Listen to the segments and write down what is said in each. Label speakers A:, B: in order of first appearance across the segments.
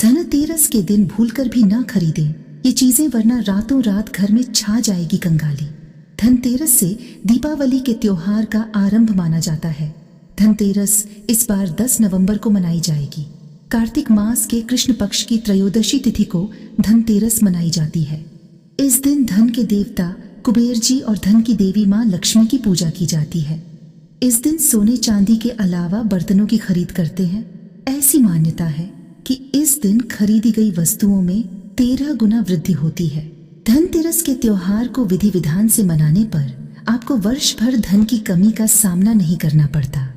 A: धनतेरस के दिन भूलकर भी ना खरीदें ये चीजें, वरना रातों रात घर में छा जाएगी कंगाली। धनतेरस से दीपावली के त्योहार का आरंभ माना जाता है। धनतेरस इस बार 10 नवंबर को मनाई जाएगी। कार्तिक मास के कृष्ण पक्ष की त्रयोदशी तिथि को धनतेरस मनाई जाती है। इस दिन धन के देवता कुबेर जी और धन की देवी मां लक्ष्मी की पूजा की जाती है। इस दिन सोने चांदी के अलावा बर्तनों की खरीद करते हैं। ऐसी मान्यता है कि इस दिन खरीदी गई वस्तुओं में 13 गुना वृद्धि होती है। धनतेरस के त्योहार को विधि विधान से मनाने पर आपको वर्ष भर धन की कमी का सामना नहीं करना पड़ता।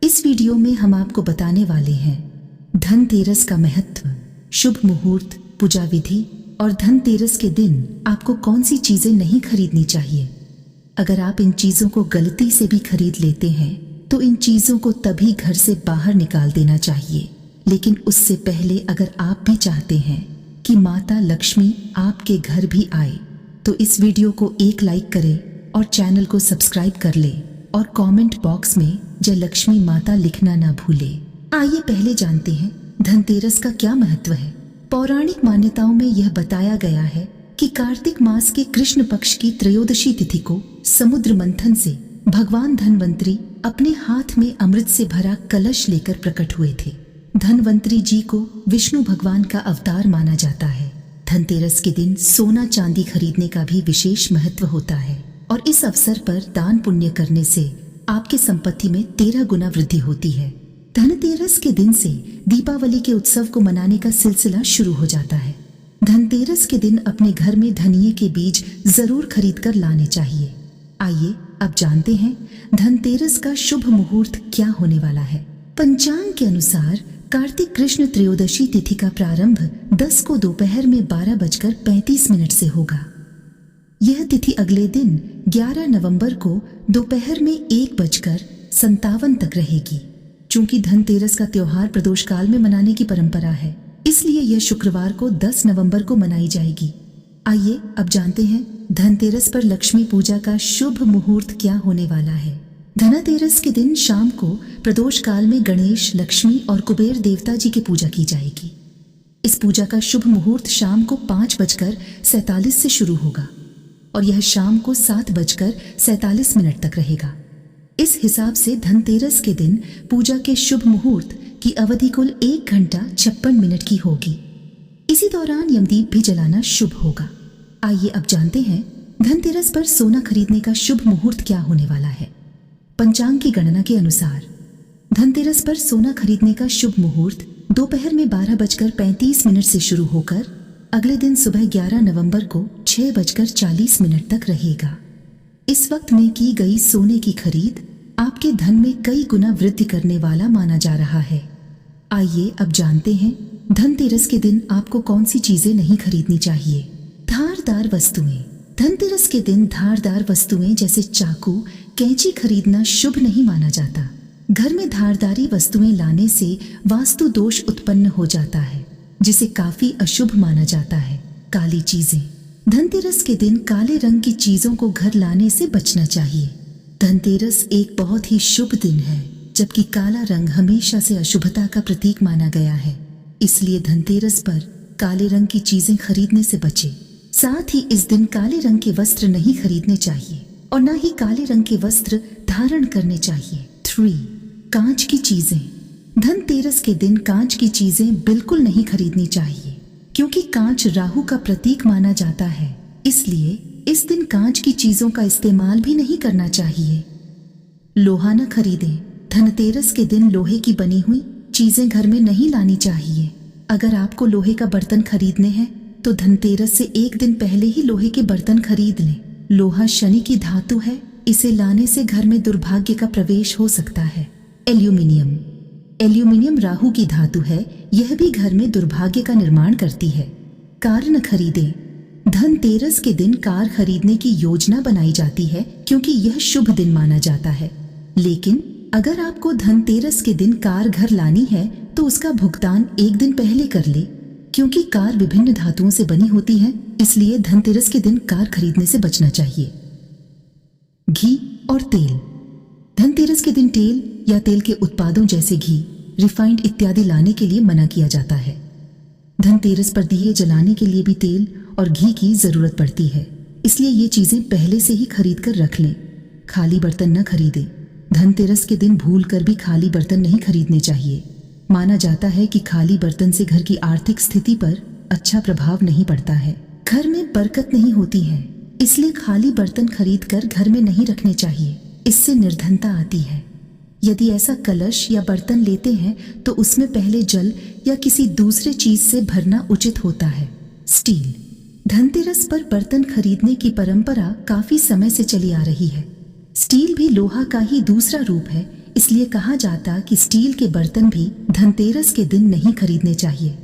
A: इस वीडियो में हम आपको बताने वाले हैं धनतेरस का महत्व, शुभ मुहूर्त, पूजा विधि और धनतेरस के दिन आपको कौन सी चीजें नहीं खरीदनी चाहिए। अगर आप इन चीजों को गलती से भी खरीद लेते हैं तो इन चीजों को तभी घर से बाहर निकाल देना चाहिए। लेकिन उससे पहले अगर आप भी चाहते हैं कि माता लक्ष्मी आपके घर भी आए तो इस वीडियो को एक लाइक करें और चैनल को सब्सक्राइब कर ले और कमेंट बॉक्स में जय लक्ष्मी माता लिखना ना भूले। आइए पहले जानते हैं धनतेरस का क्या महत्व है। पौराणिक मान्यताओं में यह बताया गया है कि कार्तिक मास के कृष्ण पक्ष की त्रयोदशी तिथि को समुद्र मंथन से भगवान धनवंतरी अपने हाथ में अमृत से भरा कलश लेकर प्रकट हुए थे। धनवंतरी जी को विष्णु भगवान का अवतार माना जाता है। धनतेरस के दिन सोना चांदी खरीदने का भी विशेष महत्व होता है और इस अवसर पर दान पुण्य करने से आपकी संपत्ति में 13 गुना वृद्धि होती है। धनतेरस के दिन से दीपावली के उत्सव को मनाने का सिलसिला शुरू हो जाता है। धनतेरस के दिन अपने घर में धनिये के बीज जरूर खरीद कर लाने चाहिए। आइए अब जानते हैं धनतेरस का शुभ मुहूर्त क्या होने वाला है। पंचांग के अनुसार कार्तिक कृष्ण त्रयोदशी तिथि का प्रारंभ 10 को दोपहर में 12:35 से होगा। यह तिथि अगले दिन 11 नवंबर को दोपहर में 1:57 तक रहेगी। चूंकि धनतेरस का त्योहार प्रदोष काल में मनाने की परंपरा है, इसलिए यह शुक्रवार को 10 नवंबर को मनाई जाएगी। आइए अब जानते हैं धनतेरस पर लक्ष्मी पूजा का शुभ मुहूर्त क्या होने वाला है। धनतेरस के दिन शाम को प्रदोष काल में गणेश, लक्ष्मी और कुबेर देवता जी की पूजा की जाएगी। इस पूजा का शुभ मुहूर्त शाम को 5:47 से शुरू होगा और यह शाम को 7:47 तक रहेगा। इस हिसाब से धनतेरस के दिन पूजा के शुभ मुहूर्त की अवधि कुल 1 घंटा 56 मिनट की होगी। इसी दौरान यमदीप भी जलाना शुभ होगा। आइए अब जानते हैं धनतेरस पर सोना खरीदने का शुभ मुहूर्त क्या होने वाला है। पंचांग की गणना के अनुसार धनतेरस पर सोना खरीदने का शुभ मुहूर्त दोपहर में 12:35 से शुरू होकर अगले दिन सुबह 11 नवंबर को 6:40 तक रहेगा। इस वक्त में की गई सोने की खरीद आपके धन में कई गुना वृद्धि करने वाला माना जा रहा है। आइए अब जानते हैं धनतेरस के दिन आपको कौन सी चीजें नहीं खरीदनी चाहिए। धारदार वस्तुएं। धनतेरस के दिन धारदार वस्तुएं जैसे चाकू, कैंची खरीदना शुभ नहीं माना जाता। घर में धारदारी वस्तुएं लाने से वास्तु दोष उत्पन्न हो जाता है, जिसे काफी अशुभ माना जाता है। काली चीजें। धनतेरस के दिन काले रंग की चीजों को घर लाने से बचना चाहिए। धनतेरस एक बहुत ही शुभ दिन है, जबकि काला रंग हमेशा से अशुभता का प्रतीक माना गया है। इसलिए धनतेरस पर काले रंग की चीजें खरीदने से बचें। साथ ही इस दिन काले रंग के वस्त्र नहीं खरीदने चाहिए और न ही काले रंग के वस्त्र धारण करने चाहिए। 3. कांच की चीजें। धनतेरस के दिन कांच की चीजें बिल्कुल नहीं खरीदनी चाहिए, क्योंकि कांच राहु का प्रतीक माना जाता है। इसलिए इस दिन कांच की चीजों का इस्तेमाल भी नहीं करना चाहिए। लोहा न खरीदें। धनतेरस के दिन लोहे की बनी हुई चीजें घर में नहीं लानी चाहिए। अगर आपको लोहे का बर्तन खरीदने हैं तो धनतेरस से एक दिन पहले ही लोहे के बर्तन खरीद लें। लोहा शनि की धातु है, इसे लाने से घर में दुर्भाग्य का प्रवेश हो सकता है। एल्यूमिनियम। एल्यूमिनियम राहु की धातु है, यह भी घर में दुर्भाग्य का निर्माण करती है। कार न खरीदें। धनतेरस के दिन कार खरीदने की योजना बनाई जाती है, क्योंकि यह शुभ दिन माना जाता है। लेकिन अगर आपको धनतेरस के दिन कार घर लानी है तो उसका भुगतान एक दिन पहले कर ले, क्योंकि कार विभिन्न धातुओं से बनी होती है। इसलिए धनतेरस के दिन कार खरीदने से बचना चाहिए। घी और तेल। धनतेरस के दिन तेल या तेल के उत्पादों जैसे घी, रिफाइंड इत्यादि लाने के लिए मना किया जाता है। धनतेरस पर दिए जलाने के लिए भी तेल और घी की जरूरत पड़ती है, इसलिए ये चीजें पहले से ही खरीद कर रख लें। खाली बर्तन न खरीदें। धनतेरस के दिन भूल कर भी खाली बर्तन नहीं खरीदने चाहिए। माना जाता है कि खाली बर्तन से घर की आर्थिक स्थिति पर अच्छा प्रभाव नहीं पड़ता है, घर में बरकत नहीं होती है, इसलिए खाली बर्तन खरीद कर घर में नहीं रखने चाहिए। इससे निर्धनता आती है। यदि ऐसा कलश या बर्तन लेते हैं तो उसमें पहले जल या किसी दूसरे चीज से भरना उचित होता है। स्टील। धनतेरस पर बर्तन खरीदने की परंपरा काफी समय से चली आ रही है। स्टील भी लोहा का ही दूसरा रूप है, इसलिए कहा जाता कि स्टील के बर्तन भी धनतेरस के दिन नहीं खरीदने चाहिए।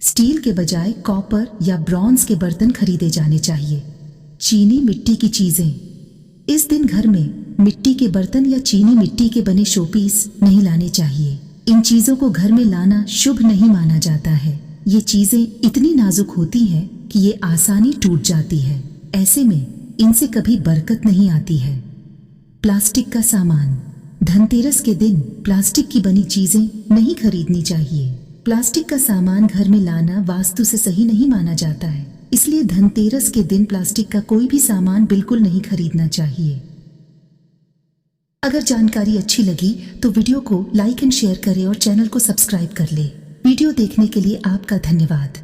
A: स्टील के बजाय कॉपर या ब्रॉन्ज के बर्तन खरीदे जाने चाहिए। चीनी मिट्टी की चीजें। इस दिन घर में मिट्टी के बर्तन या चीनी मिट्टी के बने शोपीस नहीं लाने चाहिए। इन चीजों को घर में लाना शुभ नहीं माना जाता है। ये चीजें इतनी नाजुक होती हैं कि ये आसानी टूट जाती है। ऐसे में इनसे कभी बरकत नहीं आती है। प्लास्टिक का सामान। धनतेरस के दिन प्लास्टिक की बनी चीजें नहीं खरीदनी चाहिए। प्लास्टिक का सामान घर में लाना वास्तु से सही नहीं माना जाता है, इसलिए धनतेरस के दिन प्लास्टिक का कोई भी सामान बिल्कुल नहीं खरीदना चाहिए। अगर जानकारी अच्छी लगी तो वीडियो को लाइक एंड शेयर करें और चैनल को सब्सक्राइब कर लें। वीडियो देखने के लिए आपका धन्यवाद।